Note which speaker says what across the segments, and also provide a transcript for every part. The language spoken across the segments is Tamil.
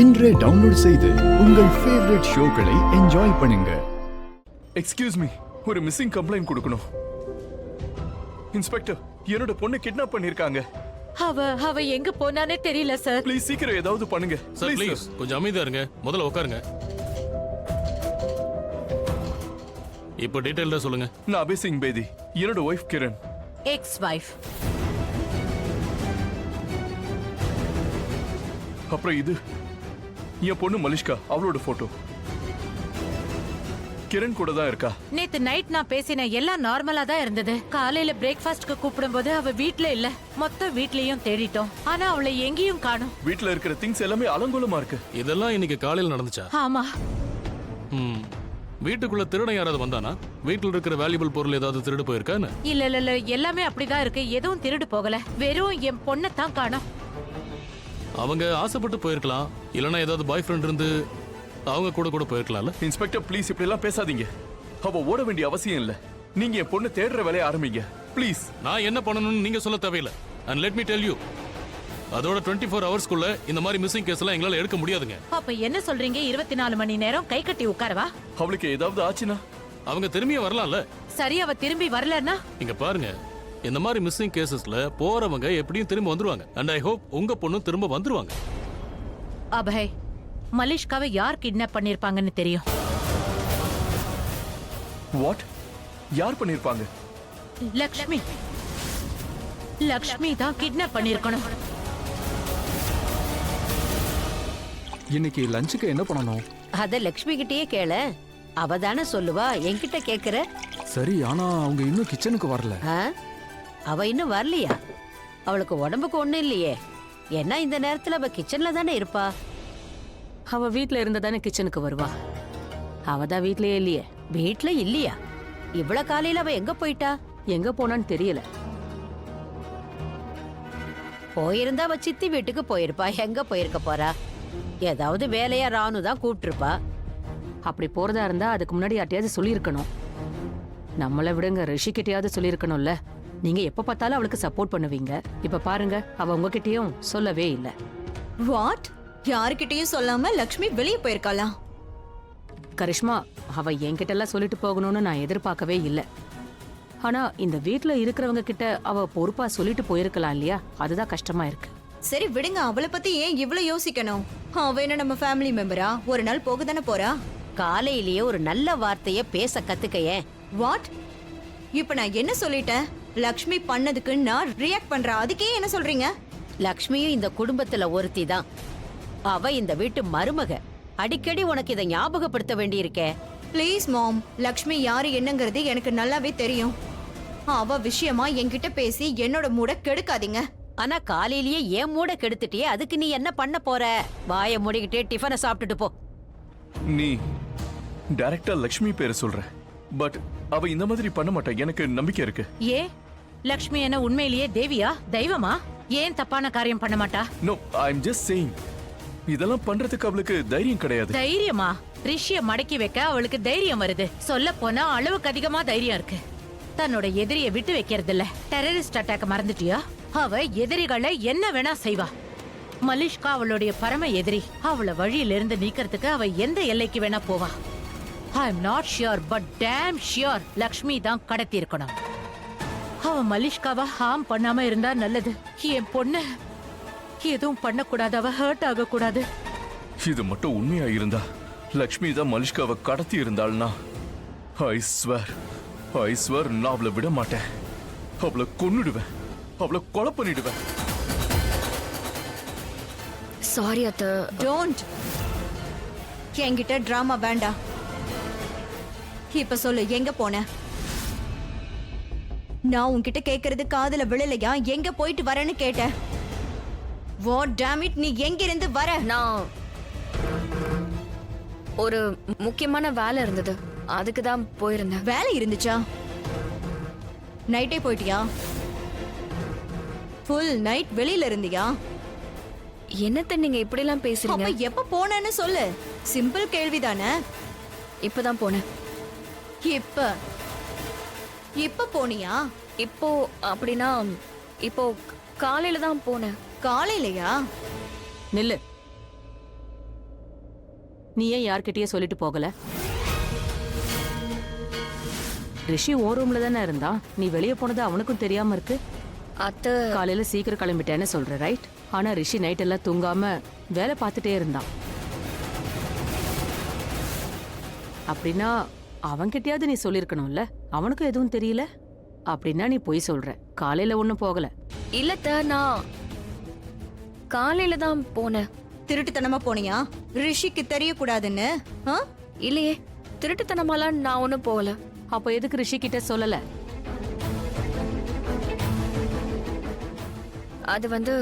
Speaker 1: இன்றே டவுன்லோட் செய்து உங்கள் ஃபேவரட் ஷோக்களை என்ஜாய் பண்ணுங்க.
Speaker 2: எக்ஸ்கியூஸ் மீ, ஒரு மிஸ்ஸிங் கம்ப்ளைண்ட் கொடுக்கணும். இன்ஸ்பெக்டர், என்னோட பொண்ணை கிட்னாப் பண்ணிருக்காங்க.
Speaker 3: அவ எங்க போனானே தெரியல சார்.
Speaker 2: ப்ளீஸ் சீக்கிரம் ஏதாவது பண்ணுங்க.
Speaker 4: சார் ப்ளீஸ் கொஞ்சம் அமைதியா இருங்க. முதல்ல உட்காருங்க. இப்போ டீடைலா சொல்லுங்க.
Speaker 2: நான் அபய் சிங் பேதி, என்னோட ஒய்ஃப் கிரண்.
Speaker 3: X wife.
Speaker 2: அப்புறம் இது என் பொண்ணு மலிஷ்கா, அவளோட போட்டோ. கிரண் கூட தான் இருக்கா.
Speaker 3: நேத்து நைட் நான் பேசின எல்லாம் நார்மலா தான் இருந்தது. காலையில பிரேக்ஃபாஸ்ட்க்கு கூப்பிடும்போது அவ வீட்ல இல்ல. மொத்த வீட்லயும் தேடிட்டோம், ஆனா அவளை எங்கேயும் காணோம்.
Speaker 2: வீட்ல இருக்கிற திங்ஸ் எல்லாமே அலங்கோலமா இருக்கு.
Speaker 4: இதெல்லாம் இன்னைக்கு காலையில நடந்துச்சா?
Speaker 3: ஆமா.
Speaker 4: வீட்டுக்குள்ள திருடன் யாராவது வந்தானா? வீட்டுல இருக்கிற வேல்யூபிள் பொருள் ஏதாவது திருடு போயிருக்கான்னு?
Speaker 3: இல்ல எல்லாமே அப்படிதான் இருக்கு. எதுவும் திருடு போகல. வெறும் என் பொண்ணை தான் காணோம்.
Speaker 4: அவங்க ஆசைப்பட்டு போயிருக்கலாம், இல்லனா ஏதாவது பாய் ஃப்ரெண்ட் இருந்து அவங்க கூட போயிருக்கலாம்ல.
Speaker 2: இன்ஸ்பெக்டர் ப்ளீஸ் இப்படி எல்லாம் பேசாதீங்க. அவ ஓட வேண்டிய அவசியம் இல்ல. நீங்க என் பொண்ணு தேடுற வேலையை ஆரம்பிங்க ப்ளீஸ்.
Speaker 4: நான் என்ன பண்ணணும்னு நீங்க சொல்ல தேவையில்லை. And let me tell you, அதோட 24 ஹவர்ஸ்க்குள்ள இந்த மாதிரி மிஸ்ஸிங் கேஸ் எல்லாம் எங்களால எடுக்க முடியாதுங்க.
Speaker 3: அப்ப என்ன சொல்றீங்க? 24 மணி நேரம் கை கட்டி உட்காரவா?
Speaker 2: அவளுக்கு ஏதாவது ஆச்சுனா
Speaker 4: அவங்க திரும்பியே வரலாம்ல.
Speaker 3: சரி, அவ திரும்பி வரலன்னா?
Speaker 4: இங்க பாருங்க, இந்த மாதிரி மிஸ்ஸிங் கேசஸ்ல போறவங்க எப்படியும் திரும்ப வந்துருவாங்க. அண்ட் ஐ ஹோப் உங்க பொண்ணு திரும்ப வந்துருவாங்க.
Speaker 3: அபய், மலிஷ்காவை யார் கிட்னாப் பண்ணிருப்பாங்கன்னு தெரியும்.
Speaker 2: வாட்? யார் பண்ணிருப்பாங்க?
Speaker 3: லக்ஷ்மி. லக்ஷ்மி தான் கிட்னாப் பண்ணிருக்கணும்.
Speaker 5: இன்னைக்கு லஞ்சுக்கு என்ன பண்ணணும்?
Speaker 6: அத லக்ஷ்மி கிட்டயே கேள. அவ தானே சொல்லுவா, என்கிட்ட கேக்குற.
Speaker 5: சரி, ஆனா அவங்க இன்னும் கிச்சனுக்கு வரல.
Speaker 6: அவ இன்னும் வரலையா? அவளுக்கு உடம்புக்கு ஒண்ணும் இல்லையே. ஏன்னா இந்த நேரத்துல அவ கிச்சன்ல தானே இருப்பா.
Speaker 7: அவ வீட்ல இருந்தா தானே கிச்சனுக்கு வருவா. அவ தான் வீட்லயே இல்லையே.
Speaker 6: வீட்ல இல்லையா? இவ்வளவு காலையில அவ எங்க போயிட்டா?
Speaker 7: எங்க போனான்னு தெரியல.
Speaker 6: போயிருந்தா அவ சித்தி வீட்டுக்கு போயிருப்பா. எங்க போயிருக்க போறா? ஏதாவது வேலையா ராணு தான் கூப்பிட்டுருப்பா.
Speaker 7: அப்படி போறதா இருந்தா அதுக்கு முன்னாடி யார்ட்டையாவது சொல்லியிருக்கணும். நம்மளை விடுங்க, ரிஷிக்கிட்டையாவது சொல்லியிருக்கணும்ல. நீங்க எப்ப பார்த்தாலும் அவளுக்கு சப்போர்ட் பண்ணுவீங்க. இப்ப பாருங்க, அவ உங்ககிட்டயும் சொல்லவே இல்ல.
Speaker 8: வாட்? யாருக்கிட்டையும் சொல்லாம லக்ஷ்மி வெளியே போயிருக்காளா?
Speaker 7: கரிஷ்மா, அவ என்கிட்ட எல்லாம் சொல்லிட்டு போகணும்னு நான் எதிர்பார்க்கவே இல்ல. ஆனா இந்த வீட்ல இருக்கிறவங்க கிட்ட அவ பொறுப்பா சொல்லிட்டு போயிருக்கலாம் இல்லையா? அதுதான் கஷ்டமா இருக்கு.
Speaker 8: சரி விடுங்க, அவளை பத்தி ஏன் இவ்வளவு யோசிக்கணும்? அவ என்ன நம்ம ஃபேமிலி மெம்பரா? ஒரு நாள் போக தானே போறா.
Speaker 6: காலையிலேயே ஒரு நல்ல வார்த்தைய பேச கத்துக்கையே.
Speaker 8: வாட்? இப்ப நான் என்ன சொல்லிட்டேன்? லக்ஷ்மி பண்ணதுக்கு நான் ரியாக்ட் பண்றேன், அதுக்கே என்ன சொல்றீங்க?
Speaker 6: லக்ஷ்மியும் இந்த குடும்பத்துல ஒருத்தி தான். அவ இந்த வீட்டு மருமக. அடிக்கடி உனக்கு இதை ஞாபகப்படுத்த வேண்டியிருக்கே.
Speaker 8: ப்ளீஸ் மாம், லக்ஷ்மி யாரு என்னங்கிறது எனக்கு நல்லாவே தெரியும். அவ விஷயமா என்கிட்ட பேசி என்னோட மூட கெடுக்காதீங்க.
Speaker 6: ஆனா காலையிலேயே ஏன் மூட கெடுத்துட்டியே, அதுக்கு நீ என்ன பண்ண போற? வாயை மூடிக்கிட்டே டிஃபனை சாப்பிட்டுட்டு போ.
Speaker 2: நீ டைரக்டா லக்ஷ்மி பேரை சொல்ற, பட் அவ இந்த மாதிரி பண்ண மாட்டா. எனக்கு நம்பிக்கை இருக்கு.
Speaker 3: ஏ, லக்ஷ்மி என்ன உண்மையிலேயே தேவியா, தெய்வமா? ஏன் தப்பான காரியம் பண்ண மாட்டா?
Speaker 2: No, I am just saying, இதெல்லாம் பண்றதுக்கு அவளுக்கு தைரியம் கிடையாது.
Speaker 3: தைரியமா? ரிஷிய மடக்கி வைக்க அவளுக்கு தைரியம் வருது. சொல்ல போனா அளவுக்கு அதிகமா தைரியம் இருக்கு. தன்னோட எதிரிய விட்டு வைக்கிறது இல்ல. டெரரிஸ்ட் அட்டாக் மறந்துட்டியா? அவ எதிரிகளை என்ன வேணா செய்வா. மலிஷ்கா அவளுடைய பரம எதிரி. அவளை வழியில இருந்து நீக்கிறதுக்கு அவ எந்த எல்லைக்கு வேணா போவா. I am not sure, but damn sure Lakshmi தான் கடத்தி இருக்கணும். அவ மலிஷ்காவை ஹார்ம் பண்ணாம இருந்தா நல்லது. என் பொண்ணு எதுவும் பண்ணக்கூடாது, அவ ஹர்ட் ஆக கூடாது.
Speaker 2: இது மட்டும் உண்மையா இருந்தா லக்ஷ்மி தான் மலிஷ்காவை கடத்தி இருந்தாள்னா ஐ ஸ்வேர் நான் அவளை விட மாட்டேன். அவளை கொன்னுடுவேன், அவளை கொலை பண்ணிடுவேன்.
Speaker 8: சாரி அத்தை. டோன்ட். என்கிட்ட டிராமா வேண்டாம். இப்ப சொல்லு, எங்க போன? நான் உன்கிட்ட கேக்குறது காதுல விழலையா? எங்க போயிட்டு வரேன்னு கேட்டேன். வாட் டேம் இட், நீ எங்க இருந்து வர?
Speaker 9: நான் ஒரு முக்கியமான வேலை இருந்தது, அதுக்கு தான் போயிருந்தேன்.
Speaker 8: வேலை இருந்துச்சா? நைட்டே போயிட்டியா? ஃபுல் நைட் வெளியில இருந்தியா?
Speaker 9: என்னத்த நீங்க இப்படி எல்லாம் பேசுறீங்க?
Speaker 8: அப்ப எப்ப போனேன்னு சொல்லு. சிம்பிள் கேள்விதானே.
Speaker 9: இப்பதான் போனேன்.
Speaker 8: இப்ப போனியா?
Speaker 9: இப்போ அப்படின்னா இப்போ காலையில தான் போனேன்.
Speaker 8: காலையிலயா?
Speaker 7: நில்லு. நீ ஏன் யார்கிட்டயே சொல்லிட்டு போகல? ரிஷி ஓ ரூம்ல தானே இருந்தான், நீ வெளியே போனது அவனுக்கும் தெரியாம இருக்கு.
Speaker 9: அத்தை
Speaker 7: காலையில சீக்கிரம் கிளம்பிட்டேன்னு சொல்ற, ரைட்? ஆனா ரிஷி நைட் எல்லாம் தூங்காம வேலை பார்த்துட்டே இருந்தான். அப்படின்னா அவன்கிட்டயாவது நீ சொல்லிருக்கணும்ல, அவனுக்கும் எதுவும் தெரியல. அப்படின்னா நீ பொய் சொல்ற, காலையில ஒண்ணும் போகல.
Speaker 9: இல்லத்த, நான் காலையில தான் போனேன்.
Speaker 8: திருட்டுத்தனமா போனியா ரிஷிக்கு தெரியக்கூடாதுன்னு? ஆ?
Speaker 9: இல்லையே, திருட்டுத்தனமாலாம் நான் ஒன்றும் போகல.
Speaker 7: அப்ப எதுக்கு ரிஷி கிட்ட சொல்லல?
Speaker 9: அது வந்து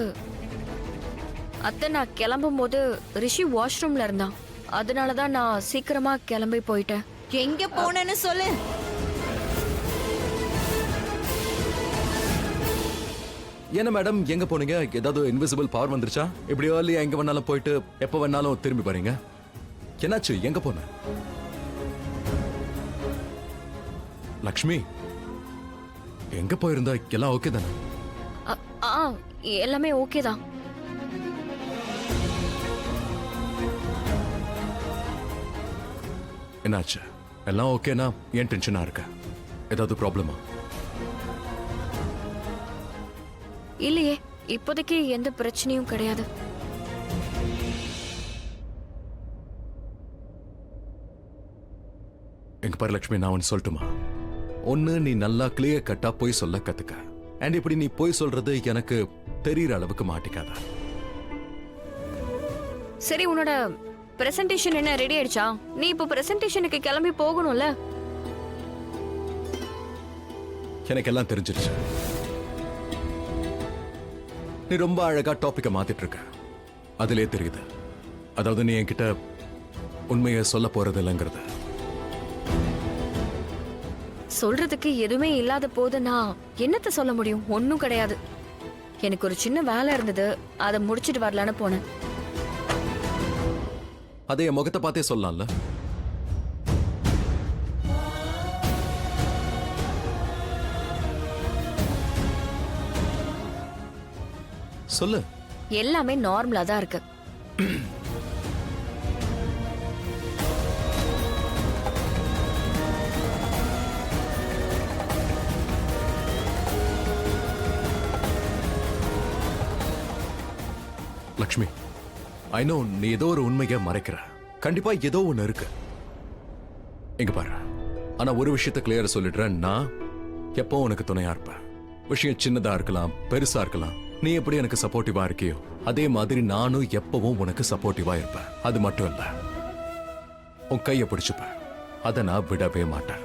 Speaker 9: அத்தை, நான் கிளம்பும் போது ரிஷி வாஷ்ரூம்ல இருந்தான். அதனால தான் நான் சீக்கிரமா கிளம்பி போயிட்டேன்.
Speaker 8: எங்க போனேன்னு சொல்லு.
Speaker 10: என்ன மேடம் எங்க போனீங்க? ஏதாவது இன்விசிபிள் பவர் வந்துருச்சா? இப்படி ஏர்லியா எங்க வேணாலும் போயிட்டு எப்ப வேணாலும் திரும்பி போறீங்க. என்னாச்சு? எங்க போன? லக்ஷ்மி, எங்க போயிருந்தா? எல்லாம் ஓகே தானே?
Speaker 9: ஆ, எல்லாமே ஓகே தான்.
Speaker 10: என்னாச்சு? எல்லாம் ஓகேனா ஏன் டென்ஷனா இருக்க? ஏதாவது ப்ராப்ளமா?
Speaker 9: இல்லையே, இப்போதைக்கு எந்த பிரச்சனையும் கிடையாது.
Speaker 10: எங்க பாரு லக்ஷ்மி, நான் ஒன்னு சொல்லட்டுமா? ஒன்னு, நீ நல்லா கிளியர் கட்டா போய் சொல்ல கத்துக்க. அண்ட் இப்படி நீ போய் சொல்றது எனக்கு தெரியற அளவுக்கு மாட்டிக்காத.
Speaker 9: சரி, உன்னோட பிரசன்டேஷன் என்ன ரெடி ஆயிடுச்சா? நீ இப்போ பிரசன்டேஷனுக்கு கிளம்பி போகணும்ல?
Speaker 10: எனக்கு எல்லாம் தெரிஞ்சிருச்சு. நீ ரொம்ப அழகா டாபிக்க மாத்திட்டு இருக்க, அதிலே தெரியுது. அதாவது நீ என்கிட்ட உண்மையை சொல்ல போறது இல்லைங்கிறது.
Speaker 9: சொல்றதுக்கு எதுவுமே இல்லாத போது நான் என்னத்த சொல்ல முடியும்? ஒன்னும் கிடையாது. எனக்கு ஒரு சின்ன வேலை இருந்தது, அதை முடிச்சிட்டு வரலான்னு போனேன்.
Speaker 10: அதை என் முகத்தை பார்த்தே சொல்லலாம்ல. சொல்லு.
Speaker 9: எல்லாமே நார்மலா தான் இருக்கு.
Speaker 10: லக்ஷ்மி, ஐ நோ நீ ஏதோ ஒரு உண்மையை மறைக்கிற. கண்டிப்பா ஏதோ ஒண்ணு இருக்கு. எங்க பாரு, ஆனா ஒரு விஷயத்தை கிளியரா சொல்லிடுறேன். நான் எப்போ உனக்கு துணையா இருப்பேன். விஷயம் சின்னதா இருக்கலாம், பெருசா இருக்கலாம். நீ எப்படி எனக்கு சப்போர்ட்டிவா இருக்கியோ அதே மாதிரி நானும் எப்பவும் உனக்கு சப்போர்ட்டிவா இருப்பேன். அது மட்டும் இல்ல, உன் கையை பிடிச்சுப்பேன். அதை நான் விடவே மாட்டேன்.